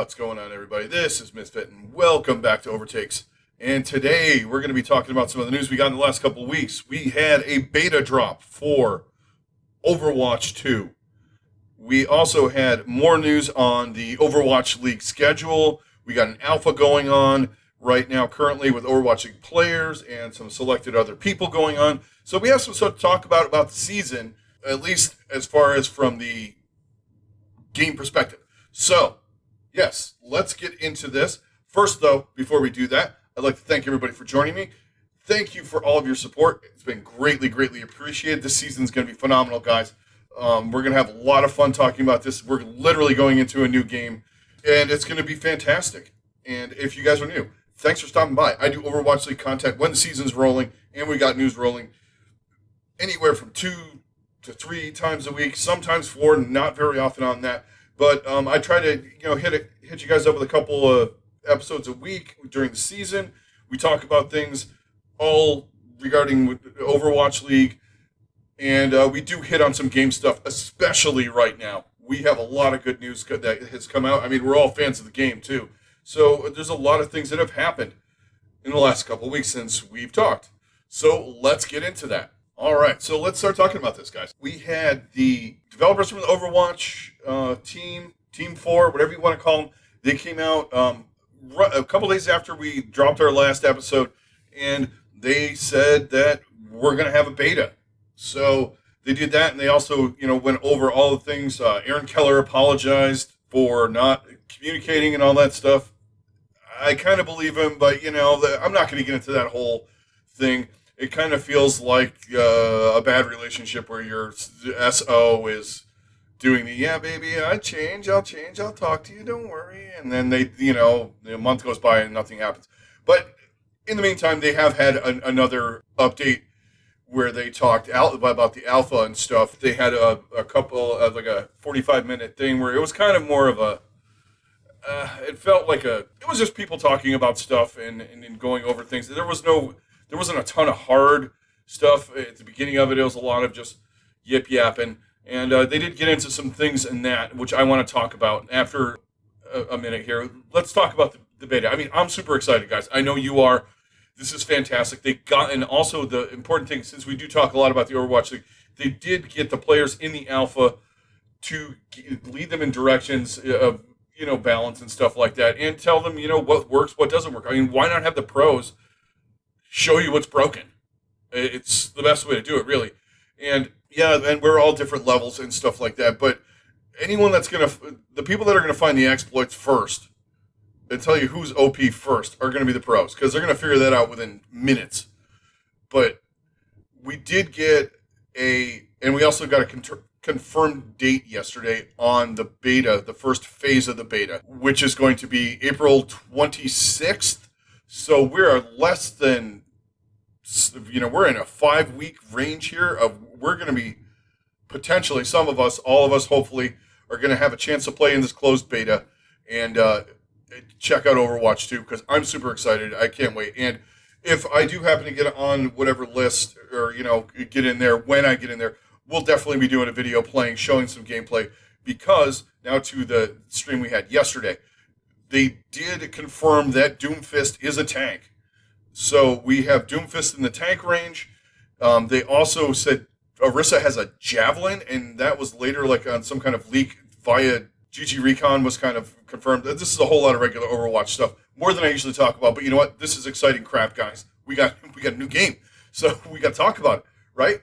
What's going on, everybody? This is Misfit, and welcome back to OverTakes. And today, we're going to be talking about some of the news we got in the last couple of weeks. We had a beta drop for Overwatch 2. We also had more news on the Overwatch League schedule. We got an alpha going on right now currently with Overwatch League players and some selected other people going on. So we have some stuff to talk about the season, at least as far as from the game perspective. So, yes, let's get into this. First, though, before we do that, I'd like to thank everybody for joining me. Thank you for all of your support. It's been greatly, greatly appreciated. This season's going to be phenomenal, guys. We're going to have a lot of fun talking about this. We're literally going into a new game, and it's going to be fantastic. And if you guys are new, thanks for stopping by. I do Overwatch League content when the season's rolling, and we got news rolling anywhere from 2 to 3 times a week, sometimes 4, not very often on that. But I try to, hit you guys up with a couple of episodes a week during the season. We talk about things all regarding Overwatch League, and we do hit on some game stuff, especially right now. We have a lot of good news that has come out. I mean, we're all fans of the game, too. So there's a lot of things that have happened in the last couple of weeks since we've talked. So let's get into that. All right, so let's start talking about this, guys. We had the developers from the Overwatch Team 4, whatever you want to call them. They came out a couple days after we dropped our last episode, and they said that we're going to have a beta. So they did that, and they also, went over all the things. Aaron Keller apologized for not communicating and all that stuff. I kind of believe him, but, I'm not going to get into that whole thing. It kind of feels like a bad relationship where your SO is doing the, yeah, baby, I'll change, I'll talk to you, don't worry. And then a month goes by and nothing happens. But in the meantime, they have had another update where they talked about the alpha and stuff. They had a couple of like a 45-minute thing where it was kind of more of a, it felt like it was just people talking about stuff and going over things. There wasn't a ton of hard stuff at the beginning of it. It was a lot of just yip-yapping. And they did get into some things in that, which I want to talk about after a minute here. Let's talk about the beta. I mean, I'm super excited, guys. I know you are. This is fantastic. And also the important thing, since we do talk a lot about the Overwatch League, they did get the players in the alpha to lead them in directions of, balance and stuff like that, and tell them, what works, what doesn't work. I mean, why not have the pros show you what's broken? It's the best way to do it, really. And yeah, and we're all different levels and stuff like that. But anyone the people that are going to find the exploits first and tell you who's OP first are going to be the pros, because they're going to figure that out within minutes. But we did get and we also got a confirmed date yesterday on the beta, the first phase of the beta, which is going to be April 26th. So we're less than, we're in a 5-week range here we're going to be potentially, some of us, all of us, hopefully, are going to have a chance to play in this closed beta and check out Overwatch 2, because I'm super excited. I can't wait. And if I do happen to get on whatever list or, get in there, when I get in there, we'll definitely be doing a video showing some gameplay, because now to the stream we had yesterday, they did confirm that Doomfist is a tank. So we have Doomfist in the tank range. They also said Orisa has a javelin, and that was later on some kind of leak via GG Recon was kind of confirmed. This is a whole lot of regular Overwatch stuff, more than I usually talk about. But you know what? This is exciting crap, guys. We got a new game, so we got to talk about it, right?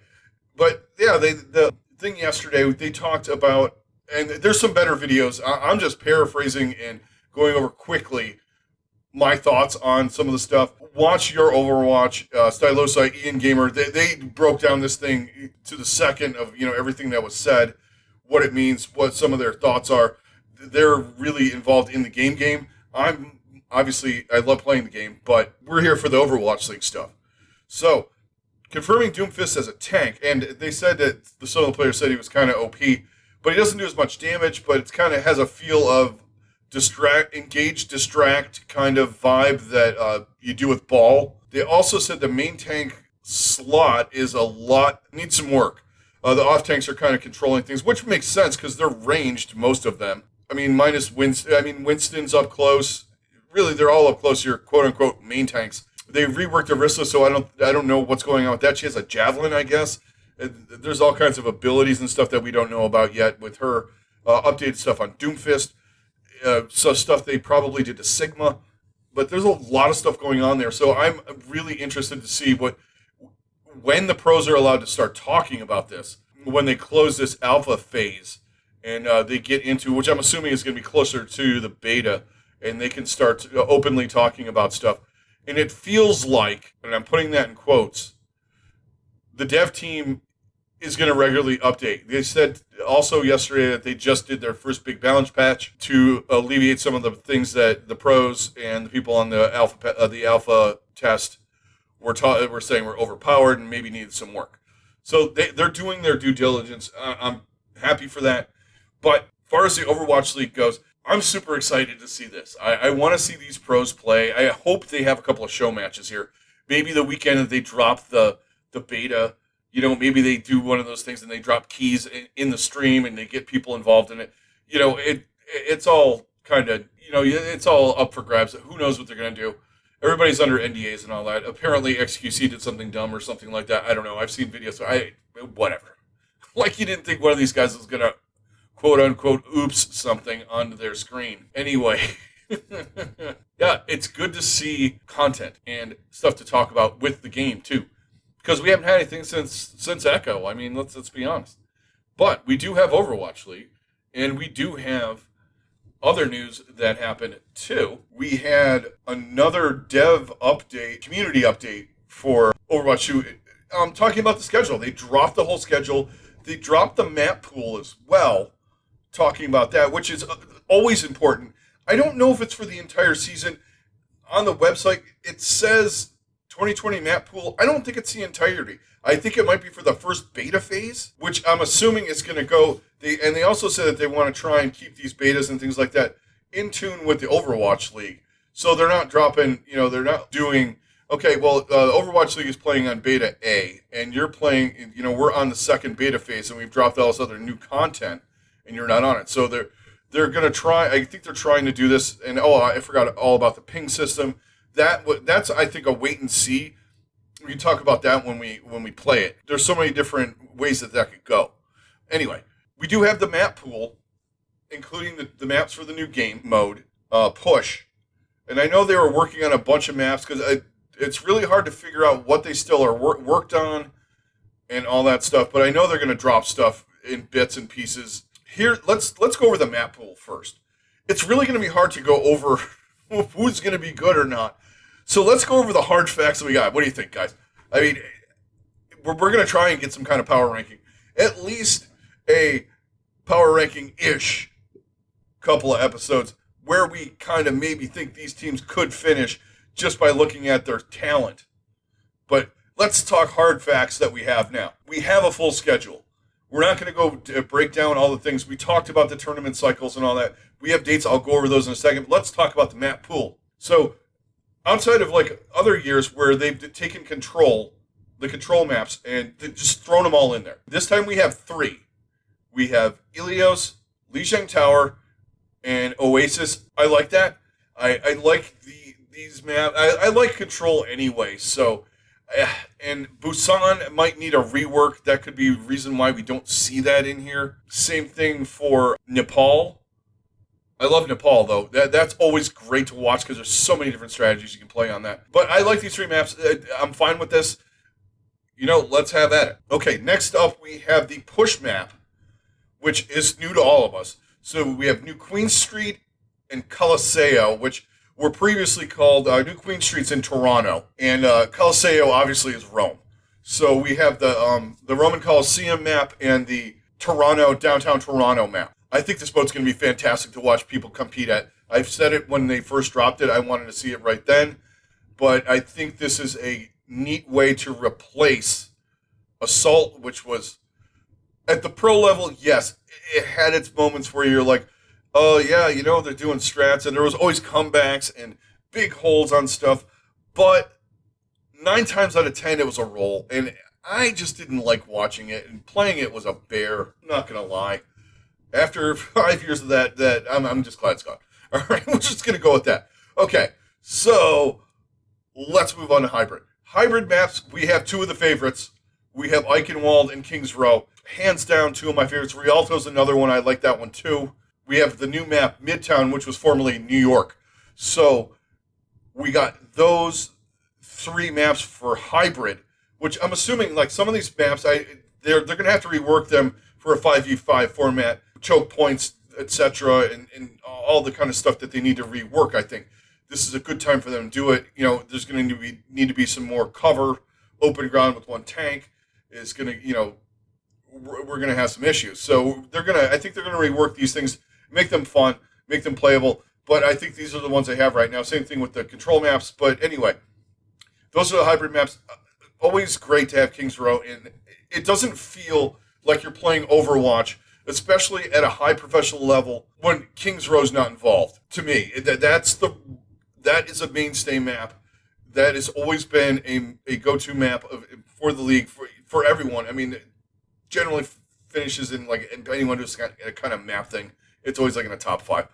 But yeah, the thing yesterday, they talked about, and there's some better videos. I'm just paraphrasing and going over quickly my thoughts on some of the stuff. Watch your Overwatch, Stylosa, Ian Gamer. They broke down this thing to the second of everything that was said, what it means, what some of their thoughts are. They're really involved in the game. I love playing the game, but we're here for the Overwatch League stuff. So, confirming Doomfist as a tank, and they said that some of the players said he was kind of OP, but he doesn't do as much damage, but it kind of has a feel of engage, distract kind of vibe that you do with Ball. They also said the main tank slot needs some work. The off tanks are kind of controlling things, which makes sense because they're ranged, most of them. I mean, minus Winston. I mean, Winston's up close. Really, they're all up close. Your quote unquote main tanks. They reworked Arissa, so I don't know what's going on with that. She has a javelin, I guess. There's all kinds of abilities and stuff that we don't know about yet with her. Updated stuff on Doomfist. So stuff they probably did to Sigma. But there's a lot of stuff going on there. So I'm really interested to see when the pros are allowed to start talking about this, when they close this alpha phase and they get into, which I'm assuming is going to be closer to the beta, and they can start openly talking about stuff. And it feels like, and I'm putting that in quotes, the dev team is going to regularly update. They said also yesterday that they just did their first big balance patch to alleviate some of the things that the pros and the people on the alpha test were saying were overpowered and maybe needed some work. So they're doing their due diligence. I'm happy for that. But as far as the Overwatch League goes, I'm super excited to see this. I want to see these pros play. I hope they have a couple of show matches here. Maybe the weekend that they drop the beta, maybe they do one of those things and they drop keys in the stream and they get people involved in it. It's all kind of, it's all up for grabs. Who knows what they're going to do? Everybody's under NDAs and all that. Apparently XQC did something dumb or something like that. I don't know. I've seen videos. Whatever. Like you didn't think one of these guys was going to quote unquote oops something onto their screen. Anyway. Yeah, it's good to see content and stuff to talk about with the game too. Because we haven't had anything since Echo. I mean, let's be honest. But we do have Overwatch League, and we do have other news that happened too. We had another dev update, community update for Overwatch 2. I'm talking about the schedule. They dropped the whole schedule. They dropped the map pool as well, talking about that, which is always important. I don't know if it's for the entire season. On the website, it says 2020 map pool. I don't think it's the entirety. I think it might be for the first beta phase, which I'm assuming is going to go. They also said that they want to try and keep these betas and things like that in tune with the Overwatch League. So they're not dropping, they're not doing, okay, well, Overwatch League is playing on beta A, and you're playing, we're on the second beta phase, and we've dropped all this other new content, and you're not on it. So they're going to try, I think they're trying to do this, and I forgot all about the ping system. That's, I think, a wait and see. We can talk about that when we play it. There's so many different ways that could go. Anyway, we do have the map pool, including the maps for the new game mode, push. And I know they were working on a bunch of maps because it's really hard to figure out what they still are worked on and all that stuff. But I know they're going to drop stuff in bits and pieces. Here, let's go over the map pool first. It's really going to be hard to go over who's going to be good or not. So let's go over the hard facts that we got. What do you think, guys? I mean, we're going to try and get some kind of power ranking. At least a power ranking-ish couple of episodes where we kind of maybe think these teams could finish just by looking at their talent. But let's talk hard facts that we have now. We have a full schedule. We're not going to go break down all the things. We talked about the tournament cycles and all that. We have dates. I'll go over those in a second. But let's talk about the map pool. So outside of like other years where they've taken the control maps, and they've just thrown them all in there. This time we have 3. We have Ilios, Lijiang Tower, and Oasis. I like that. I like these maps. I like control anyway. So, and Busan might need a rework. That could be a reason why we don't see that in here. Same thing for Nepal. I love Nepal, though. That's always great to watch because there's so many different strategies you can play on that. But I like these 3 maps. I'm fine with this. Let's have at it. Okay, next up we have the push map, which is new to all of us. So we have New Queen Street and Coliseo, which were previously called New Queen Street's in Toronto, and Coliseo obviously is Rome. So we have the Roman Coliseum map and the downtown Toronto map. I think this boat's going to be fantastic to watch people compete at. I've said it when they first dropped it. I wanted to see it right then. But I think this is a neat way to replace Assault, which was, at the pro level, yes, it had its moments where you're like, oh, yeah, they're doing strats. And there was always comebacks and big holds on stuff. But 9 times out of 10, it was a roll. And I just didn't like watching it. And playing it was a bear, I'm not going to lie. After 5 years of that I'm just glad it's gone. All right, we're just gonna go with that. Okay, so let's move on to hybrid. Hybrid maps, we have two of the favorites. We have Eichenwald and Kings Row. Hands down, two of my favorites. Rialto's another one. I like that one too. We have the new map, Midtown, which was formerly New York. So we got those three maps for hybrid, which I'm assuming, like some of these maps, they're going to have to rework them for a 5v5 format, choke points, etc., and all the kind of stuff that they need to rework. I think this is a good time for them to do it. You know, there's going to need to be some more cover, open ground with one tank is going to, we're going to have some issues. So I think they're going to rework these things, make them fun, make them playable. But I think these are the ones they have right now. Same thing with the control maps. But anyway, those are the hybrid maps. Always great to have Kings Row, and it doesn't feel like you're playing Overwatch, especially at a high professional level, when Kings Row's not involved. To me, that is a mainstay map. That has always been a go-to map for the league for everyone. I mean, generally finishes in like anyone who's got a kind of map thing. It's always like in the top 5.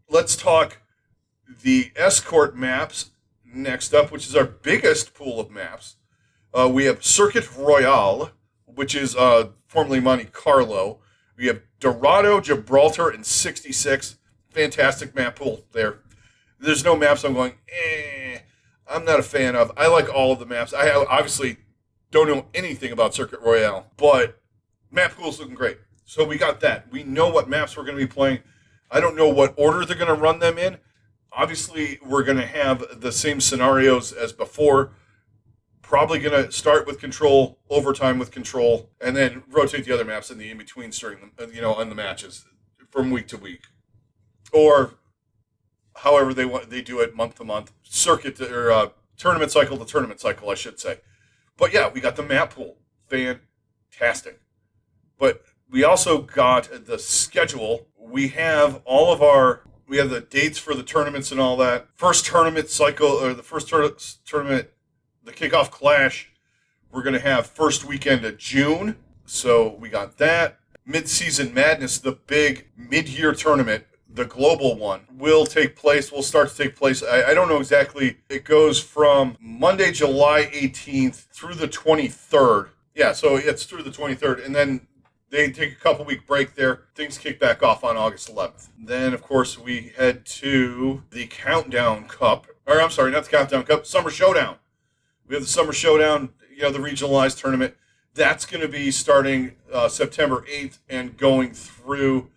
Let's talk the escort maps next up, which is our biggest pool of maps. We have Circuit Royale, which is formerly Monte Carlo. We have Dorado, Gibraltar, and 66. Fantastic map pool there. There's no maps I'm going, I'm not a fan of. I like all of the maps. I obviously don't know anything about Circuit Royale, but map pool's looking great. So we got that. We know what maps we're going to be playing. I don't know what order they're going to run them in. Obviously, we're going to have the same scenarios as before. Probably going to start with control, overtime with control, and then rotate the other maps in the in-between during on the matches from week to week. Or however they do it month to month, circuit or tournament cycle to tournament cycle, I should say. But yeah, we got the map pool. Fantastic. But we also got the schedule. We have the dates for the tournaments and all that. First tournament cycle, or the first tournament, the kickoff clash, we're going to have first weekend of June. So we got that. Mid-season Madness, the big mid-year tournament, the global one, will start to take place. I don't know exactly. It goes from Monday, July 18th through the 23rd. Yeah, so it's through the 23rd. And then they take a couple-week break there. Things kick back off on August 11th. Then, of course, we head to the Countdown Cup. Or, I'm sorry, not the Countdown Cup, Summer Showdown. We have the Summer Showdown, the regionalized tournament. That's going to be starting September 8th and going through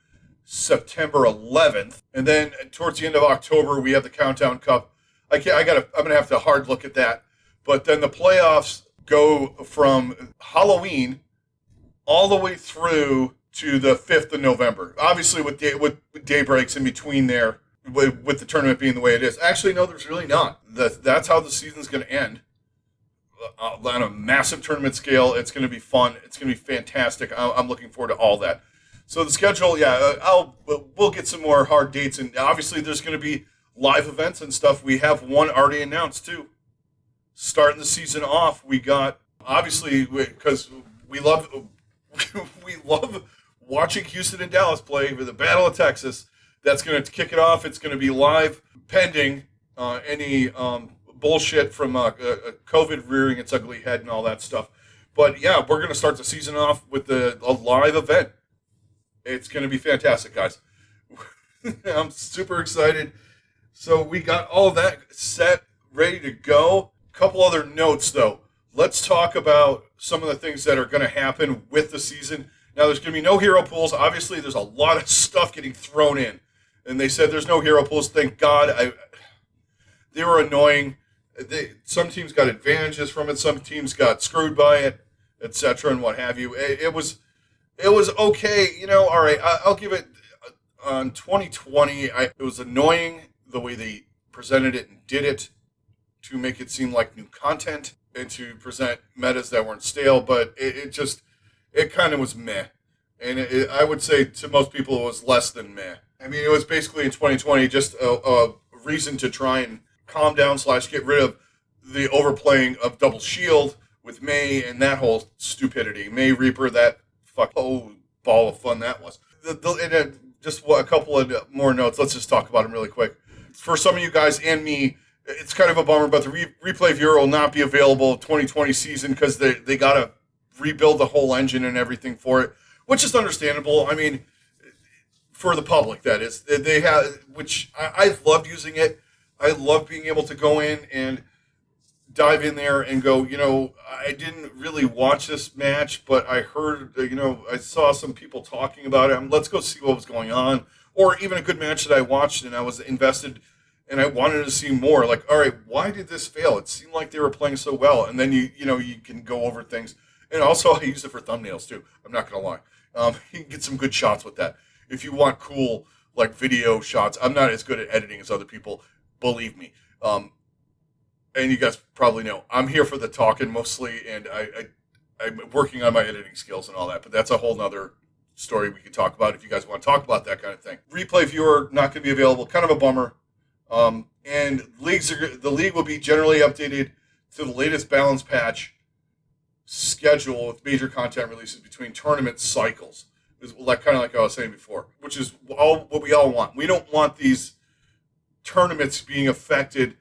September 11th. And then towards the end of October, we have the Countdown Cup. I'm going to have to hard look at that. But then the playoffs go from Halloween all the way through to the 5th of November. Obviously, with day breaks in between there, with the tournament being the way it is. Actually, no, there's really not. That's how the season's going to end. On a massive tournament scale, it's going to be fun. It's going to be fantastic. I'm looking forward to all that. So the schedule, we'll get some more hard dates, and obviously there's going to be live events and stuff. We have one already announced too. Starting the season off, we got obviously because we love watching Houston and Dallas play with the Battle of Texas. That's going to kick it off. It's going to be live, pending any bullshit from COVID rearing its ugly head and all that stuff. But yeah, we're going to start the season off with a live event. It's going to be fantastic, guys. I'm super excited. So we got all that set, ready to go. Couple other notes, though. Let's talk about some of the things that are going to happen with the season. Now, there's going to be no hero pools. Obviously, there's a lot of stuff getting thrown in. And they said there's no hero pools. Thank God. They were annoying. Some teams got advantages from it. Some teams got screwed by it, etc., and what have you. It was okay. All right. I'll give it on 2020. It was annoying the way they presented it and did it to make it seem like new content and to present metas that weren't stale, but it kind of was meh. And I would say to most people it was less than meh. I mean, it was basically in 2020 just a reason to try and calm down / get rid of the overplaying of Double Shield with May and that whole stupidity. May Reaper, that ball of fun that was. just a couple of more notes. Let's just talk about them really quick. For some of you guys and me, it's kind of a bummer, but the Replay Viewer will not be available 2020 season because they got to rebuild the whole engine and everything for it, which is understandable. I mean, for the public, that is. They have, which I loved using it. I love being able to go in and dive in there and go, I didn't really watch this match, but I heard, I saw some people talking about it. Let's go see what was going on. Or even a good match that I watched and I was invested and I wanted to see more. Like, all right, why did this fail? It seemed like they were playing so well. And then you can go over things. And also I use it for thumbnails too. I'm not going to lie. You can get some good shots with that. If you want cool, like, video shots, I'm not as good at editing as other people, believe me. And you guys probably know, I'm here for the talking mostly, and I'm working on my editing skills and all that, but that's a whole nother story we can talk about if you guys want to talk about that kind of thing. Replay Viewer, not going to be available, kind of a bummer. And the league will be generally updated to the latest balance patch schedule with major content releases between tournament cycles. Is like kind of like I was saying before, which is what we all want. We don't want these tournaments being affected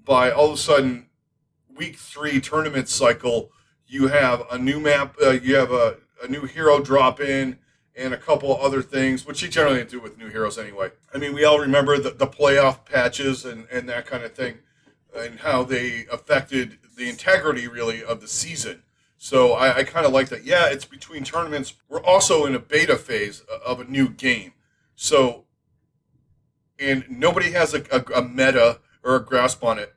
by all of a sudden week 3 tournament cycle. You have a new map, you have a new hero drop in, and a couple other things, which you generally do with new heroes anyway. I mean, we all remember the playoff patches and that kind of thing, and how they affected the integrity, really, of the season. So I kind of like that. Yeah, it's between tournaments. We're also in a beta phase of a new game. So, and nobody has a meta or a grasp on it.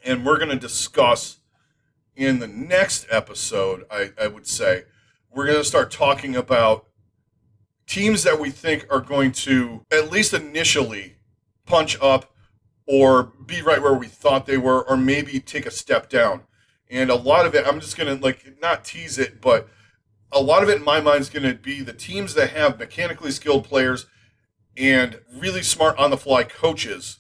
And we're going to discuss in the next episode, I would say, we're going to start talking about teams that we think are going to, at least initially, punch up or be right where we thought they were, or maybe take a step down. And a lot of it, I'm just going to, not tease it, but a lot of it in my mind is going to be the teams that have mechanically skilled players and really smart on-the-fly coaches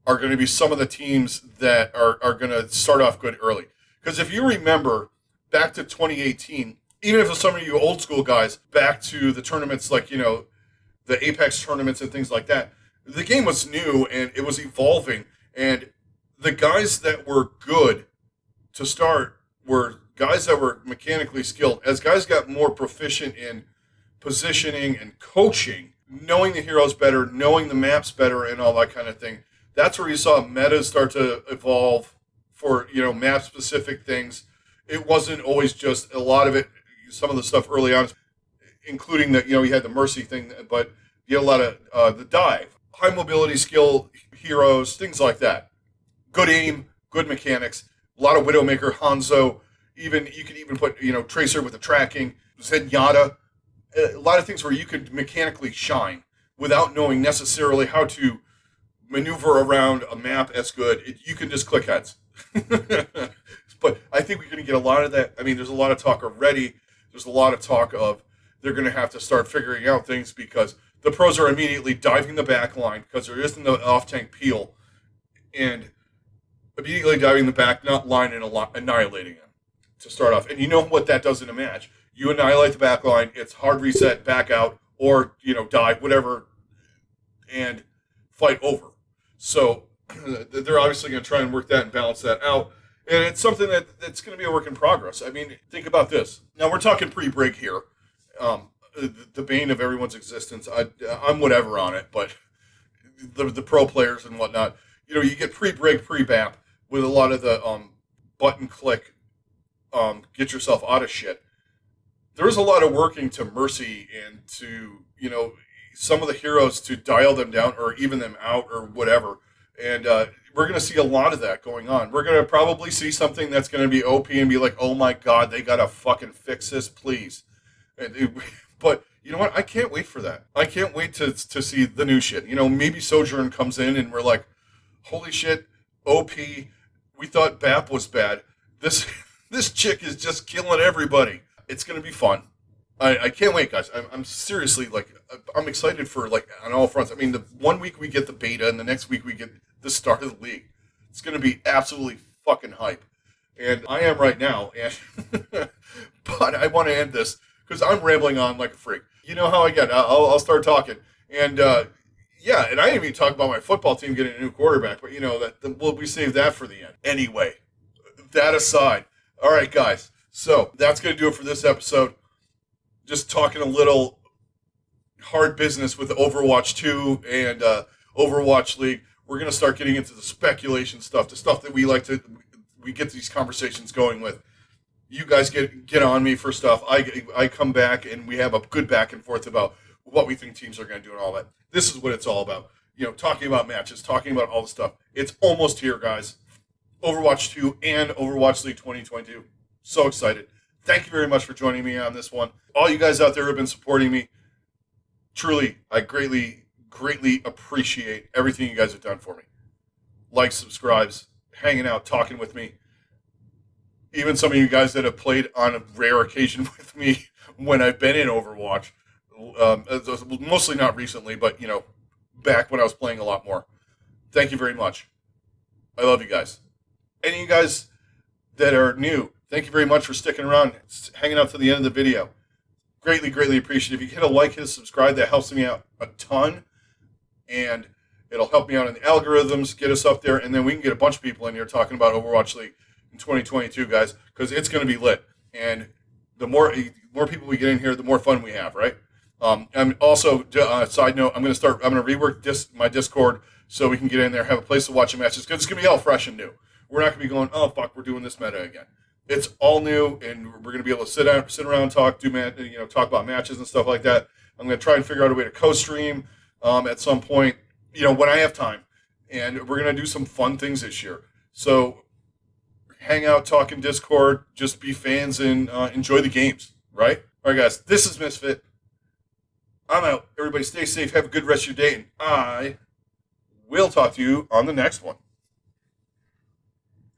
are going to be some of the teams that are going to start off good early. Because if you remember, back to 2018, even if some of you old school guys, back to the tournaments the Apex tournaments and things like that, the game was new and it was evolving. And the guys that were good to start were guys that were mechanically skilled. As guys got more proficient in positioning and coaching, knowing the heroes better, knowing the maps better, and all that kind of thing, that's where you saw metas start to evolve for, map-specific things. It wasn't always just a lot of it, some of the stuff early on, including that, you had the Mercy thing, but you had a lot of the dive, high mobility skill heroes, things like that. Good aim, good mechanics. A lot of Widowmaker, Hanzo, you could even put, Tracer with the tracking, Zenyatta, a lot of things where you could mechanically shine without knowing necessarily how to maneuver around a map as good. You can just click heads. But I think we're going to get a lot of that. I mean, there's a lot of talk already. There's a lot of talk of they're going to have to start figuring out things because the pros are immediately diving the back line because there isn't the off-tank peel, and immediately diving the back, not line and annihilating them to start off. And you know what that does in a match. You annihilate the back line, it's hard reset, back out, or, dive, whatever, and fight over. So they're obviously going to try and work that and balance that out. And it's something that's going to be a work in progress. I mean, think about this. Now, we're talking pre-break here. The bane of everyone's existence. I'm whatever on it, but the pro players and whatnot, you get pre-break, pre-bap with a lot of the button click, get yourself out of shit. There's a lot of working to Mercy and to, some of the heroes to dial them down or even them out or whatever. And we're going to see a lot of that going on. We're going to probably see something that's going to be OP and be like, oh my God, they got to fucking fix this, please. But you know what? I can't wait for that. I can't wait to see the new shit. Maybe Sojourn comes in and we're like, holy shit, OP. We thought BAP was bad. This chick is just killing everybody. It's going to be fun. I can't wait, guys. I'm seriously, I'm excited for, on all fronts. I mean, the 1 week we get the beta, and the next week we get the start of the league. It's going to be absolutely fucking hype. And I am right now. And but I want to end this, because I'm rambling on like a freak. You know how I get. I'll start talking, and yeah, and I didn't even talk about my football team getting a new quarterback, but we save that for the end. Anyway, that aside, all right, guys. So that's gonna do it for this episode. Just talking a little hard business with Overwatch 2 and Overwatch League. We're gonna start getting into the speculation stuff, the stuff that we get these conversations going with. You guys get on me for stuff. I come back and we have a good back and forth about what we think teams are going to do and all that. This is what it's all about. Talking about matches, talking about all the stuff. It's almost here, guys. Overwatch 2 and Overwatch League 2022. So excited. Thank you very much for joining me on this one. All you guys out there who have been supporting me, truly, I greatly, greatly appreciate everything you guys have done for me. Likes, subscribes, hanging out, talking with me. Even some of you guys that have played on a rare occasion with me when I've been in Overwatch, mostly not recently, but back when I was playing a lot more. Thank you very much. I love you guys. Any of you guys that are new, thank you very much for sticking around, hanging out to the end of the video. Greatly, greatly appreciate it. If you hit a like, hit a subscribe, that helps me out a ton, and it'll help me out in the algorithms, get us up there, and then we can get a bunch of people in here talking about Overwatch League in 2022, guys, because it's going to be lit. And the more people we get in here, the more fun we have, right? And also, side note, I'm going to rework my Discord so we can get in there, have a place to watch the matches, because it's going to be all fresh and new. We're not going to be going, oh, fuck, we're doing this meta again. It's all new, and we're going to be able to sit around, talk about matches and stuff like that. I'm going to try and figure out a way to co-stream at some point, when I have time. And we're going to do some fun things this year. So hang out, talk in Discord, just be fans and enjoy the games, right? All right, guys, this is Misfit. I'm out. Everybody stay safe. Have a good rest of your day. And I will talk to you on the next one.